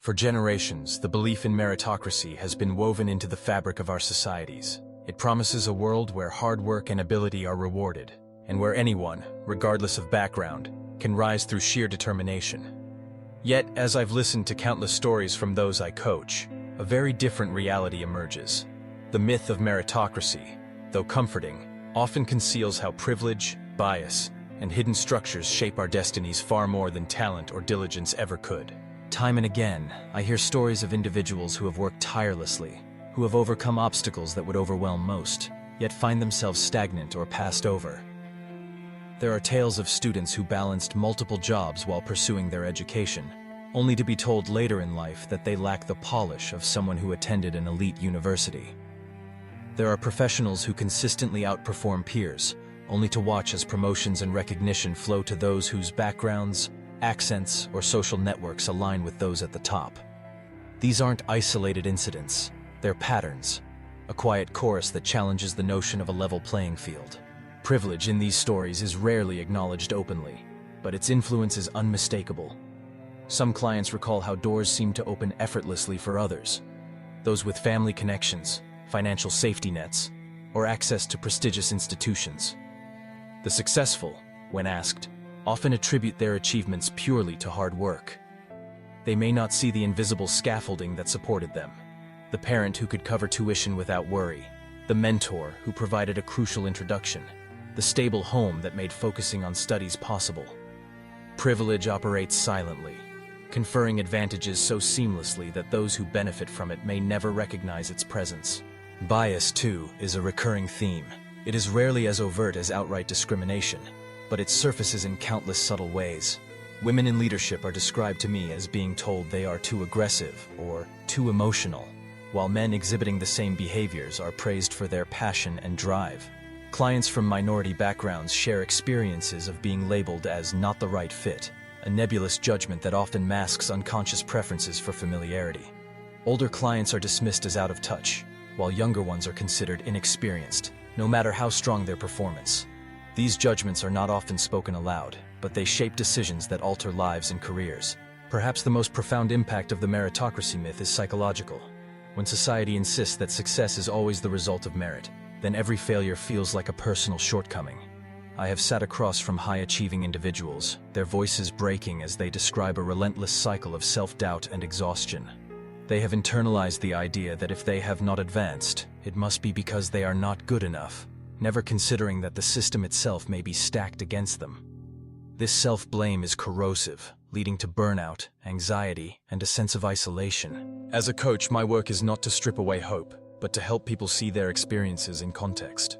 For generations, the belief in meritocracy has been woven into the fabric of our societies. It promises a world where hard work and ability are rewarded, and where anyone, regardless of background, can rise through sheer determination. Yet, as I've listened to countless stories from those I coach, a very different reality emerges. The myth of meritocracy, though comforting, often conceals how privilege, bias, and hidden structures shape our destinies far more than talent or diligence ever could. Time and again, I hear stories of individuals who have worked tirelessly, who have overcome obstacles that would overwhelm most, yet find themselves stagnant or passed over. There are tales of students who balanced multiple jobs while pursuing their education, only to be told later in life that they lack the polish of someone who attended an elite university. There are professionals who consistently outperform peers, only to watch as promotions and recognition flow to those whose backgrounds, accents, or social networks align with those at the top. These aren't isolated incidents, they're patterns, a quiet chorus that challenges the notion of a level playing field. Privilege in these stories is rarely acknowledged openly, but its influence is unmistakable. Some clients recall how doors seem to open effortlessly for others, those with family connections, financial safety nets, or access to prestigious institutions. The successful, when asked, often attribute their achievements purely to hard work. They may not see the invisible scaffolding that supported them, the parent who could cover tuition without worry, the mentor who provided a crucial introduction, the stable home that made focusing on studies possible. Privilege operates silently, conferring advantages so seamlessly that those who benefit from it may never recognize its presence. Bias, too, is a recurring theme. It is rarely as overt as outright discrimination, but it surfaces in countless subtle ways. Women in leadership are described to me as being told they are too aggressive or too emotional, while men exhibiting the same behaviors are praised for their passion and drive. Clients from minority backgrounds share experiences of being labeled as not the right fit, a nebulous judgment that often masks unconscious preferences for familiarity. Older clients are dismissed as out of touch, while younger ones are considered inexperienced, no matter how strong their performance. These judgments are not often spoken aloud, but they shape decisions that alter lives and careers. Perhaps the most profound impact of the meritocracy myth is psychological. When society insists that success is always the result of merit, then every failure feels like a personal shortcoming. I have sat across from high-achieving individuals, their voices breaking as they describe a relentless cycle of self-doubt and exhaustion. They have internalized the idea that if they have not advanced, it must be because they are not good enough, never considering that the system itself may be stacked against them. This self-blame is corrosive, leading to burnout, anxiety, and a sense of isolation. As a coach, my work is not to strip away hope, but to help people see their experiences in context.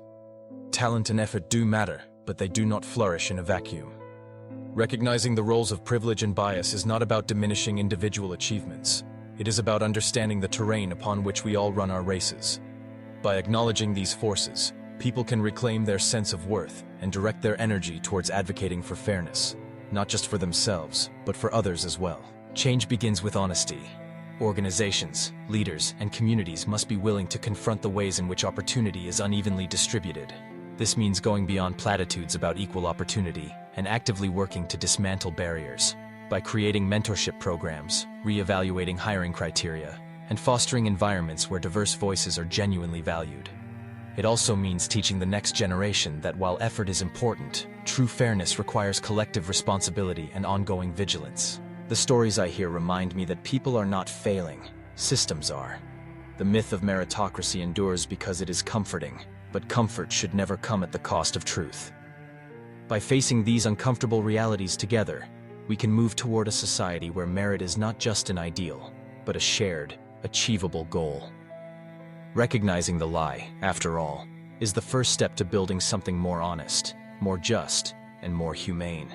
Talent and effort do matter, but they do not flourish in a vacuum. Recognizing the roles of privilege and bias is not about diminishing individual achievements. It is about understanding the terrain upon which we all run our races. By acknowledging these forces, people can reclaim their sense of worth and direct their energy towards advocating for fairness, not just for themselves, but for others as well. Change begins with honesty. Organizations, leaders, and communities must be willing to confront the ways in which opportunity is unevenly distributed. This means going beyond platitudes about equal opportunity and actively working to dismantle barriers. By creating mentorship programs, re-evaluating hiring criteria, and fostering environments where diverse voices are genuinely valued. It also means teaching the next generation that while effort is important, true fairness requires collective responsibility and ongoing vigilance. The stories I hear remind me that people are not failing, systems are. The myth of meritocracy endures because it is comforting, but comfort should never come at the cost of truth. By facing these uncomfortable realities together, we can move toward a society where merit is not just an ideal, but a shared, achievable goal. Recognizing the lie, after all, is the first step to building something more honest, more just, and more humane.